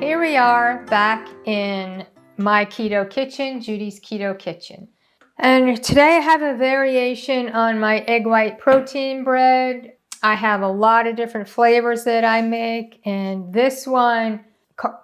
Here we are back in my keto kitchen, Judy's Keto Kitchen. And today I have a variation on my egg white protein bread. I have a lot of different flavors that I make, and this one,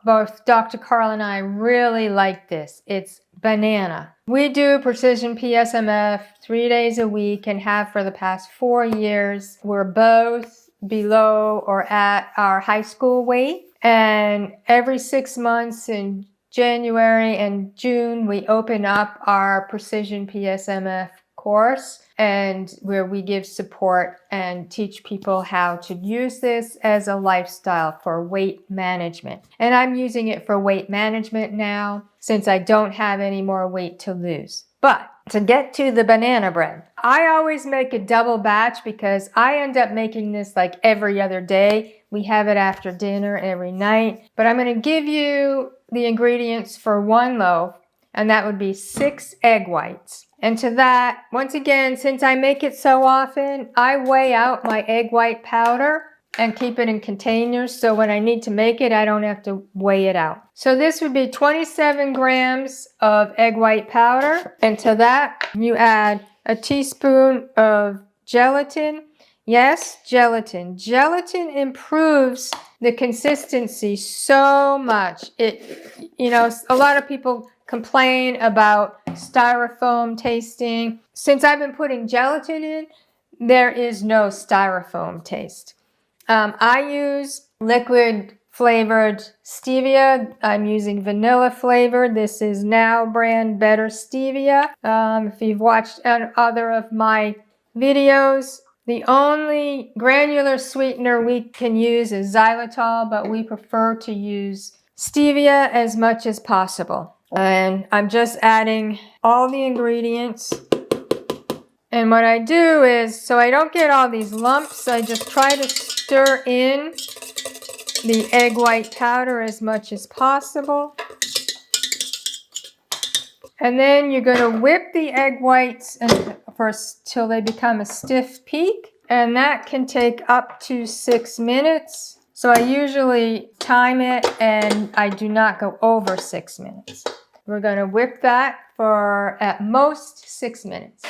both Dr. Carl and I really like this. It's banana. We do Precision PSMF 3 days a week and have for the past 4 years. We're both below or at our high school weight. And every 6 months in January and June, we open up our Precision PSMF course, and where we give support and teach people how to use this as a lifestyle for weight management. And I'm using it for weight management now since I don't have any more weight to lose. But to get to the banana bread, I always make a double batch because I end up making this like every other day. We have it after dinner every night. But I'm going to give you the ingredients for 1 loaf, and that would be 6 egg whites. And to that, once again, since I make it so often, I weigh out my egg white powder and keep it in containers, so when I need to make it, I don't have to weigh it out. So this would be 27 grams of egg white powder, and to that you add a teaspoon of gelatin. Yes, gelatin. Gelatin improves the consistency so much. A lot of people complain about styrofoam tasting. Since I've been putting gelatin in, there is no styrofoam taste. I use liquid flavored stevia. I'm using vanilla flavored. This is Now brand Better Stevia. If you've watched other of my videos, the only granular sweetener we can use is xylitol, but we prefer to use stevia as much as possible. And I'm just adding all the ingredients. And what I do is, so I don't get all these lumps, I just try to stir in the egg white powder as much as possible. And then you're going to whip the egg whites till they become a stiff peak. And that can take up to 6 minutes. So I usually time it, and I do not go over 6 minutes. We're going to whip that for at most 6 minutes.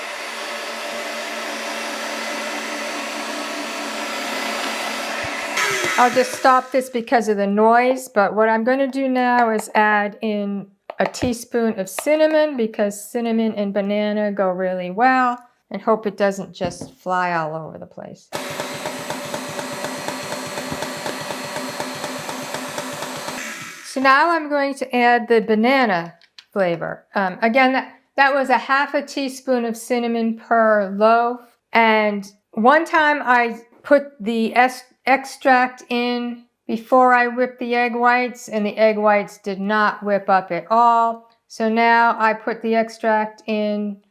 I'll just stop this because of the noise, but what I'm going to do now is add in a teaspoon of cinnamon, because cinnamon and banana go really well, and hope it doesn't just fly all over the place. So now I'm going to add the banana flavor. Again, that was a half a teaspoon of cinnamon per loaf, and one time I put the extract in before I whipped the egg whites, and the egg whites did not whip up at all. So now I put the extract in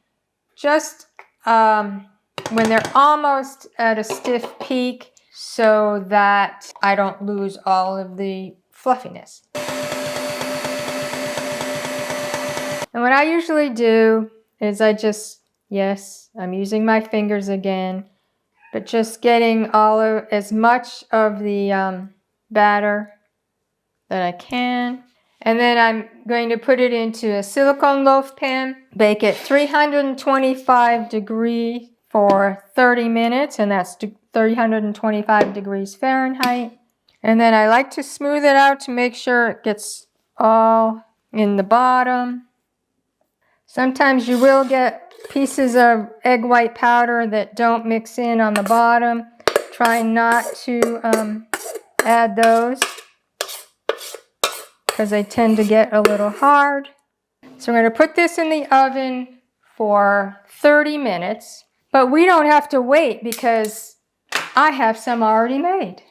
just when they're almost at a stiff peak, so that I don't lose all of the fluffiness. And what I usually do is I'm using my fingers again, but just getting as much of the batter that I can. And then I'm going to put it into a silicone loaf pan, bake it 325 degrees for 30 minutes, and that's 325 degrees Fahrenheit. And then I like to smooth it out to make sure it gets all in the bottom. Sometimes you will get pieces of egg white powder that don't mix in on the bottom. Try not to add those, because they tend to get a little hard. So I'm going to put this in the oven for 30 minutes, but we don't have to wait because I have some already made.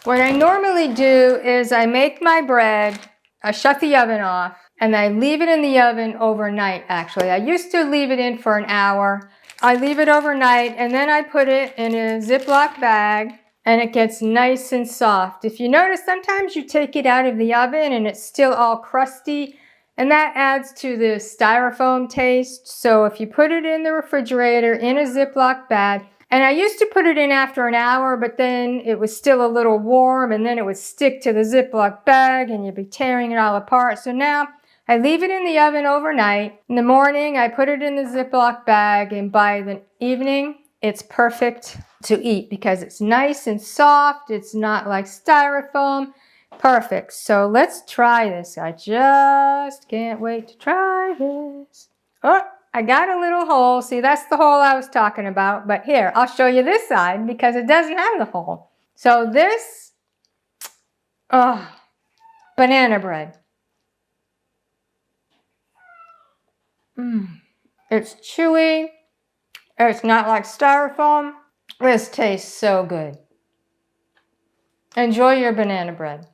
What I normally do is I make my bread, I shut the oven off, and I leave it in the oven overnight, actually. I used to leave it in for an hour. I leave it overnight, and then I put it in a Ziploc bag, and it gets nice and soft. If you notice, sometimes you take it out of the oven and it's still all crusty, and that adds to the styrofoam taste. So if you put it in the refrigerator in a Ziploc bag, And I used to put it in after an hour, but then it was still a little warm, and then it would stick to the Ziploc bag, and you'd be tearing it all apart. So now I leave it in the oven overnight. In the morning, I put it in the Ziploc bag, and by the evening, it's perfect to eat because it's nice and soft. It's not like styrofoam. Perfect. So let's try this. I just can't wait to try this. Oh, I got a little hole. See, that's the hole I was talking about. But here, I'll show you this side because it doesn't have the hole. So this, banana bread. It's chewy. It's not like styrofoam. This tastes so good. Enjoy your banana bread.